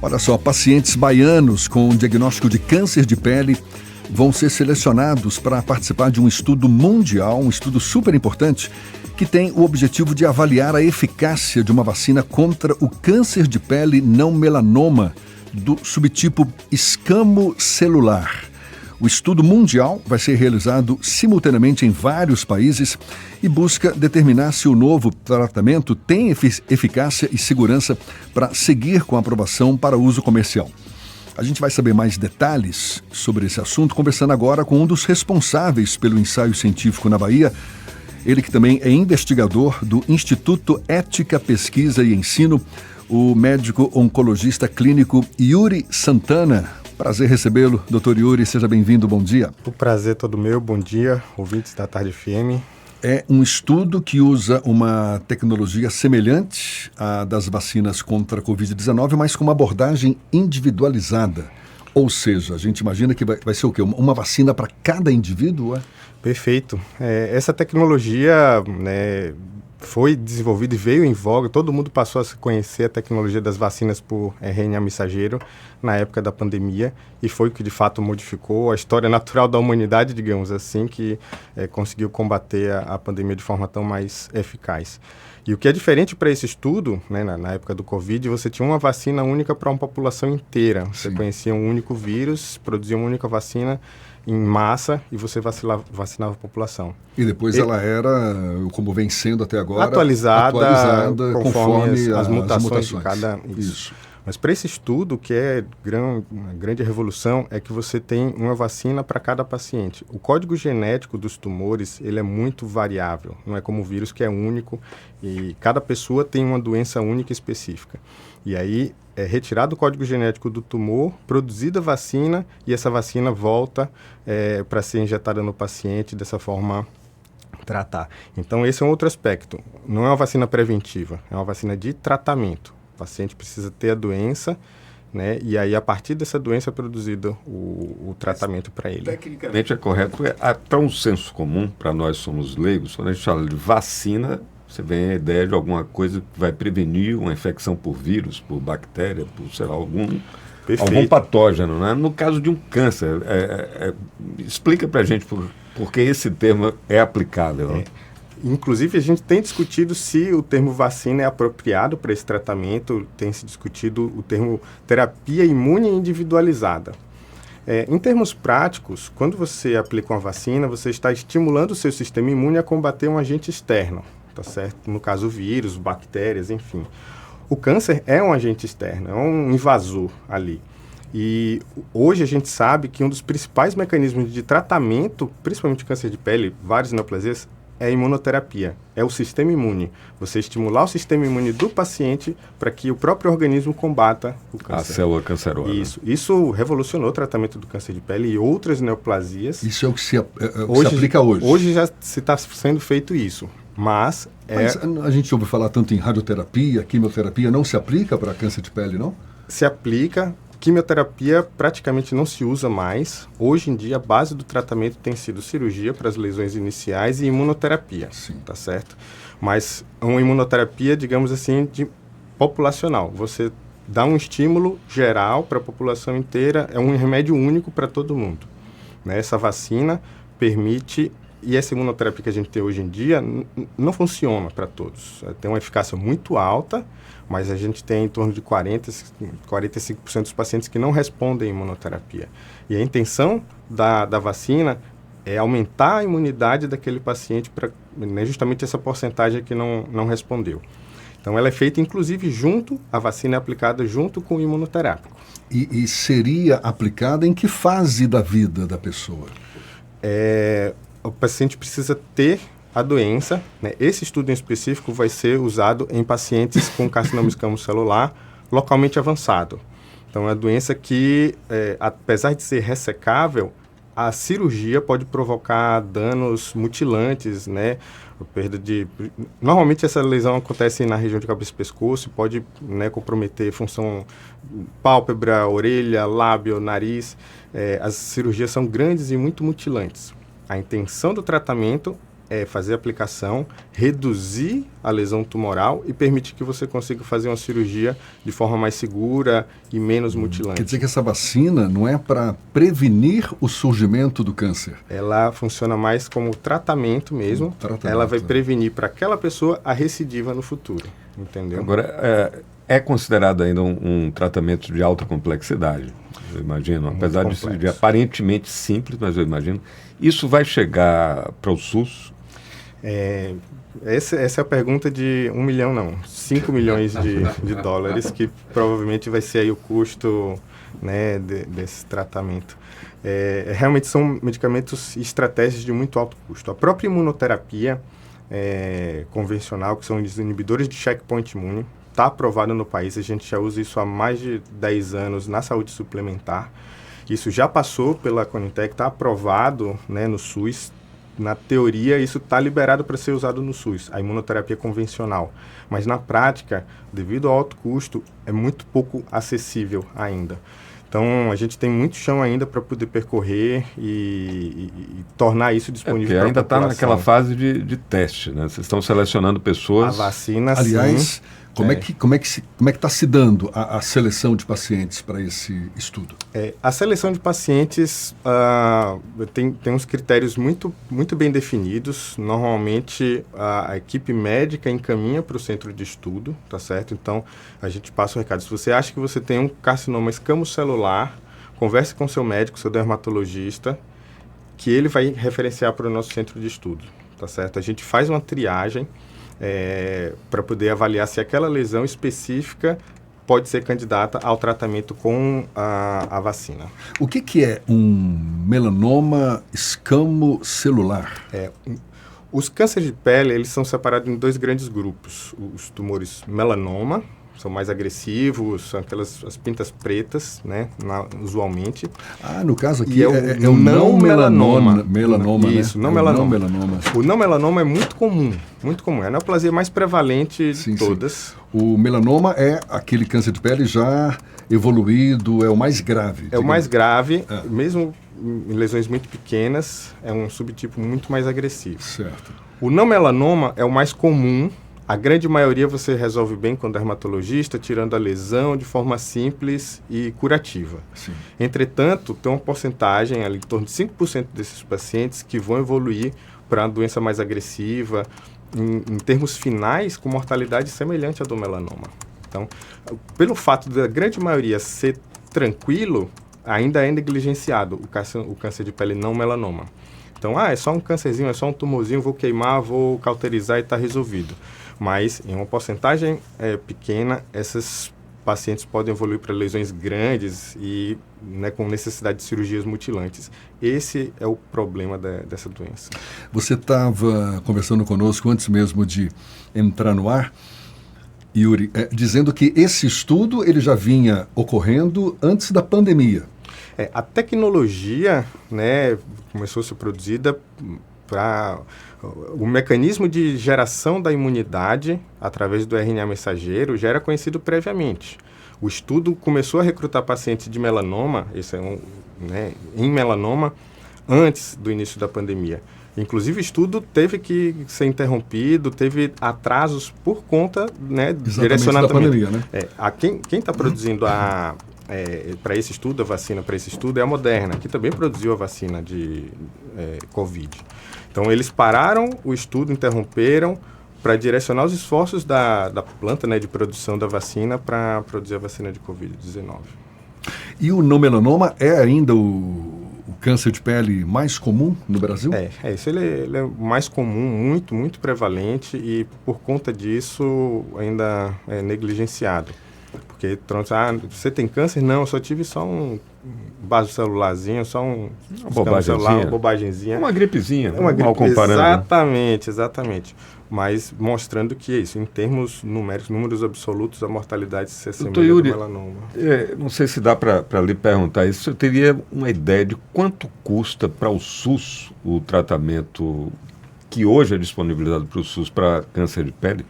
Olha só, pacientes baianos com diagnóstico de câncer de pele vão ser selecionados para participar de um estudo mundial, um estudo super importante, que tem o objetivo de avaliar a eficácia de uma vacina contra o câncer de pele não melanoma do subtipo escamocelular. O estudo mundial vai ser realizado simultaneamente em vários países e busca determinar se o novo tratamento tem eficácia e segurança para seguir com a aprovação para uso comercial. A gente vai saber mais detalhes sobre esse assunto conversando agora com um dos responsáveis pelo ensaio científico na Bahia, ele que também é investigador do Instituto Ética, Pesquisa e Ensino, o médico oncologista clínico Yuri Santana. Prazer recebê-lo, doutor Yuri, seja bem-vindo, bom dia. O prazer é todo meu, bom dia, ouvintes da Tarde FM. É um estudo que usa uma tecnologia semelhante à das vacinas contra a Covid-19, mas com uma abordagem individualizada. Ou seja, a gente imagina que vai ser o quê? Uma vacina para cada indivíduo? É? Perfeito. Essa tecnologia, foi desenvolvida e veio em voga, todo mundo passou a conhecer a tecnologia das vacinas por RNA mensageiro na época da pandemia, e foi o que de fato modificou a história natural da humanidade, digamos assim, que conseguiu combater a pandemia de forma tão mais eficaz. E o que é diferente para esse estudo, na época do Covid, você tinha uma vacina única para uma população inteira. Você Sim. conhecia um único vírus, produzia uma única vacina em massa e você vacinava a população. E depois ela era, como vem sendo até agora, atualizada conforme as mutações de cada... Isso. Mas para esse estudo, o que é uma grande revolução é que você tem uma vacina para cada paciente. O código genético dos tumores, ele é muito variável, não é como o vírus que é único e cada pessoa tem uma doença única e específica. E aí é retirado o código genético do tumor, produzida a vacina e essa vacina volta para ser injetada no paciente, dessa forma tratar. Então esse é um outro aspecto. Não é uma vacina preventiva, é uma vacina de tratamento. O paciente precisa ter a doença, e aí a partir dessa doença é produzido o tratamento para ele. Tecnicamente é correto, para um senso comum, para nós somos leigos, quando a gente fala de vacina, você vem a ideia de alguma coisa que vai prevenir uma infecção por vírus, por bactéria, por, sei lá, algum patógeno, né? No caso de um câncer, explica para a gente por que esse termo é aplicável. Né? Inclusive, a gente tem discutido se o termo vacina é apropriado para esse tratamento, tem se discutido o termo terapia imune individualizada. Em termos práticos, quando você aplica uma vacina, você está estimulando o seu sistema imune a combater um agente externo, tá certo? No caso, vírus, bactérias, enfim. O câncer é um agente externo, é um invasor ali. E hoje a gente sabe que um dos principais mecanismos de tratamento, principalmente de câncer de pele, várias neoplasias, é a imunoterapia, é o sistema imune. Você estimular o sistema imune do paciente para que o próprio organismo combata o câncer. A célula cancerosa. Isso revolucionou o tratamento do câncer de pele e outras neoplasias. Isso é o que se aplica hoje. Hoje já se está sendo feito isso, mas a gente ouve falar tanto em radioterapia, quimioterapia, não se aplica para câncer de pele, não? Se aplica. Quimioterapia praticamente não se usa mais. Hoje em dia, a base do tratamento tem sido cirurgia para as lesões iniciais e imunoterapia. Sim. Tá certo? Mas uma imunoterapia, digamos assim, populacional. Você dá um estímulo geral para a população inteira, é um remédio único para todo mundo. Essa vacina permite, e essa imunoterapia que a gente tem hoje em dia não funciona para todos. Tem uma eficácia muito alta, mas a gente tem em torno de 45% dos pacientes que não respondem à imunoterapia. E a intenção da vacina é aumentar a imunidade daquele paciente para justamente essa porcentagem que não respondeu. Então, ela é feita, inclusive, a vacina é aplicada junto com o imunoterápico. E seria aplicada em que fase da vida da pessoa? O paciente precisa ter a doença, Esse estudo em específico vai ser usado em pacientes com carcinoma escamocelular localmente avançado. Então, é uma doença que, apesar de ser ressecável, a cirurgia pode provocar danos mutilantes, Normalmente essa lesão acontece na região de cabeça e pescoço, pode comprometer função pálpebra, orelha, lábio, nariz. As cirurgias são grandes e muito mutilantes. A intenção do tratamento é fazer a aplicação, reduzir a lesão tumoral e permitir que você consiga fazer uma cirurgia de forma mais segura e menos mutilante. Quer dizer que essa vacina não é para prevenir o surgimento do câncer? Ela funciona mais como tratamento mesmo. Ela vai prevenir para aquela pessoa a recidiva no futuro, entendeu? Agora, é considerado ainda um tratamento de alta complexidade, eu imagino, apesar de ser aparentemente simples, mas eu imagino. Isso vai chegar para o SUS? Essa é a pergunta de 1 milhão, não, 5 milhões de dólares, que provavelmente vai ser aí o custo, né, desse tratamento. Realmente são medicamentos e estratégias de muito alto custo. A própria imunoterapia convencional, que são os inibidores de checkpoint imune, está aprovada no país. A gente já usa isso há mais de 10 anos na saúde suplementar. Isso já passou pela Conitec, está aprovado, né, no SUS. Na teoria, isso está liberado para ser usado no SUS, a imunoterapia convencional. Mas na prática, devido ao alto custo, é muito pouco acessível ainda. Então, a gente tem muito chão ainda para poder percorrer e tornar isso disponível para a ainda população. Está naquela fase de teste, né? Vocês estão selecionando pessoas. A vacina, aliás, sim. Como é que está se dando a seleção de pacientes para esse estudo? A seleção de pacientes tem uns critérios muito bem definidos. Normalmente, a equipe médica encaminha para o centro de estudo, tá certo? Então, a gente passa o recado. Se você acha que você tem um carcinoma escamocelular, converse com seu médico, seu dermatologista, que ele vai referenciar para o nosso centro de estudo, tá certo? A gente faz uma triagem para poder avaliar se aquela lesão específica pode ser candidata ao tratamento com a vacina. O que é um melanoma escamocelular? Os cânceres de pele, eles são separados em 2 grandes grupos. Os tumores melanoma, são mais agressivos, são as pintas pretas, né, usualmente. No caso aqui e é o não melanoma. Isso, né? não melanoma. O não melanoma é muito comum. É a neoplasia mais prevalente de todas. Sim. O melanoma é aquele câncer de pele já evoluído, é o mais grave. É o mais grave, mesmo em lesões muito pequenas, é um subtipo muito mais agressivo. Certo. O não melanoma é o mais comum. A grande maioria você resolve bem com o dermatologista, tirando a lesão de forma simples e curativa. Sim. Entretanto, tem uma porcentagem, ali, em torno de 5% desses pacientes que vão evoluir para uma doença mais agressiva, em termos finais, com mortalidade semelhante à do melanoma. Então, pelo fato da grande maioria ser tranquilo, ainda é negligenciado o câncer de pele não melanoma. Então, é só um câncerzinho, é só um tumorzinho, vou queimar, vou cauterizar e está resolvido. Mas, em uma porcentagem pequena, esses pacientes podem evoluir para lesões grandes e, né, com necessidade de cirurgias mutilantes. Esse é o problema dessa doença. Você estava conversando conosco antes mesmo de entrar no ar, Yuri, dizendo que esse estudo ele já vinha ocorrendo antes da pandemia. A tecnologia, né, começou a ser produzida para o mecanismo de geração da imunidade através do RNA mensageiro já era conhecido previamente. O estudo começou a recrutar pacientes de melanoma, em melanoma, antes do início da pandemia. Inclusive, o estudo teve que ser interrompido, teve atrasos por conta, né, direcionado da pandemia, né? Quem está produzindo para esse estudo, a vacina para esse estudo é a Moderna, que também produziu a vacina de Covid. Então, eles pararam o estudo, interromperam para direcionar os esforços da planta, né, de produção da vacina para produzir a vacina de Covid-19. E o não melanoma é ainda o câncer de pele mais comum no Brasil? Isso ele é mais comum, muito, muito prevalente e por conta disso ainda é negligenciado. Porque você tem câncer? Não, eu só tive só um basocelularzinho, só uma bobagemzinha. Uma gripezinha, uma gripe, mal comparando. Exatamente. Mas mostrando que é isso, em termos numéricos, números absolutos, a mortalidade se assemelha do melanoma. Não sei se dá para lhe perguntar isso. Eu teria uma ideia de quanto custa para o SUS o tratamento que hoje é disponibilizado para o SUS para câncer de pele?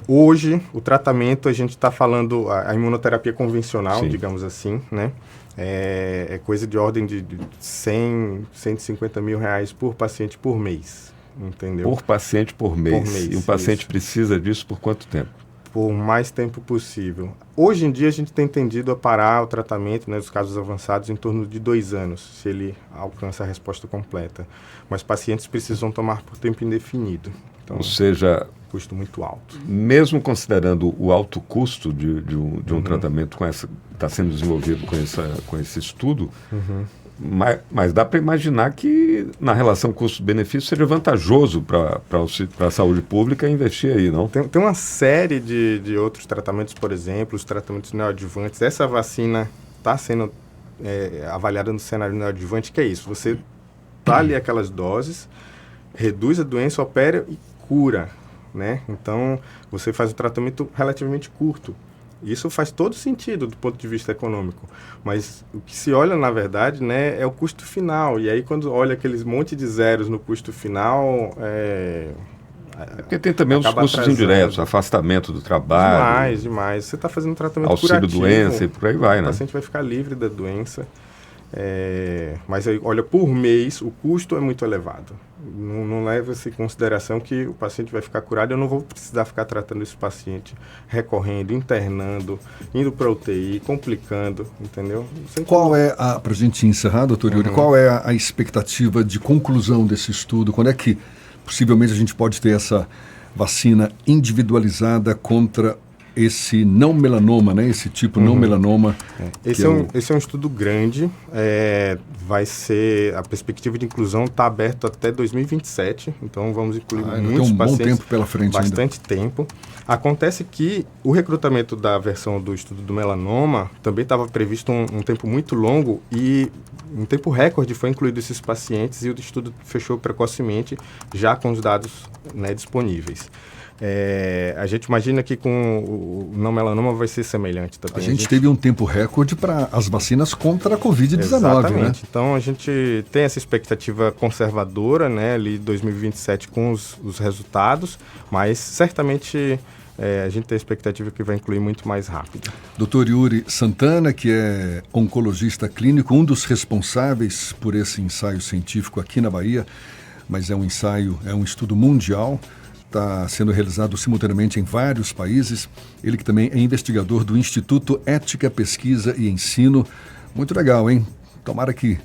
Hoje, o tratamento, a gente está falando, a imunoterapia convencional, Sim, digamos assim, né? É coisa de ordem de 100, 150 mil reais por paciente por mês. entendeu? Por paciente por mês. E um paciente isso. precisa disso por quanto tempo? Por mais tempo possível. Hoje em dia a gente tem tendido a parar o tratamento, né, dos casos avançados em torno de 2 anos, se ele alcança a resposta completa. Mas pacientes precisam tomar por tempo indefinido. Então, ou seja, custo muito alto. Mesmo considerando o alto custo de um tratamento que está sendo desenvolvido com esse estudo, mas dá para imaginar que na relação custo-benefício seja vantajoso para a saúde pública investir aí, não? Tem uma série de outros tratamentos, por exemplo, os tratamentos neoadjuvantes. Essa vacina está sendo avaliada no cenário neoadjuvante, que é isso, você dá ali aquelas doses, reduz a doença, opera e cura, né? Então, você faz um tratamento relativamente curto. Isso faz todo sentido do ponto de vista econômico, mas o que se olha, na verdade, né, é o custo final. E aí, quando olha aqueles monte de zeros no custo final... porque tem também os custos indiretos, afastamento do trabalho... Demais. Você está fazendo um tratamento auxílio curativo. Auxílio-doença e por aí vai, né? O paciente vai ficar livre da doença. Mas aí, olha, por mês, o custo é muito elevado. Não leva-se em consideração que o paciente vai ficar curado. Eu não vou precisar ficar tratando esse paciente, recorrendo, internando, indo para UTI, complicando, entendeu? Qual é para a gente encerrar, doutor Yuri, qual é a expectativa de conclusão desse estudo? Quando é que possivelmente a gente pode ter essa vacina individualizada contra esse não melanoma, né? Esse tipo não melanoma. Esse é um estudo grande, vai ser, a perspectiva de inclusão está aberta até 2027, então vamos incluir muitos pacientes. Tem um bom tempo pela frente bastante tempo. Acontece que o recrutamento da versão do estudo do melanoma também estava previsto um tempo muito longo e um tempo recorde foi incluído esses pacientes e o estudo fechou precocemente, já com os dados, né, disponíveis. A gente imagina que com o não melanoma vai ser semelhante também. A gente teve um tempo recorde para as vacinas contra a Covid-19, exatamente, né? Então a gente tem essa expectativa conservadora, né, ali 2027 com os resultados, mas certamente a gente tem a expectativa que vai incluir muito mais rápido. Dr. Yuri Santana, que é oncologista clínico, um dos responsáveis por esse ensaio científico aqui na Bahia, mas é um estudo mundial, está sendo realizado simultaneamente em vários países. Ele que também é investigador do Instituto Ética, Pesquisa e Ensino. Muito legal, hein? Tomara que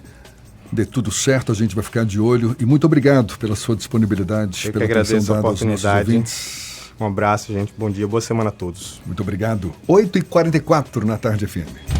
dê tudo certo, a gente vai ficar de olho. E muito obrigado pela sua disponibilidade, pela atenção dada aos nossos ouvintes. Um abraço, gente. Bom dia, boa semana a todos. Muito obrigado. 8h44 na Tarde FM.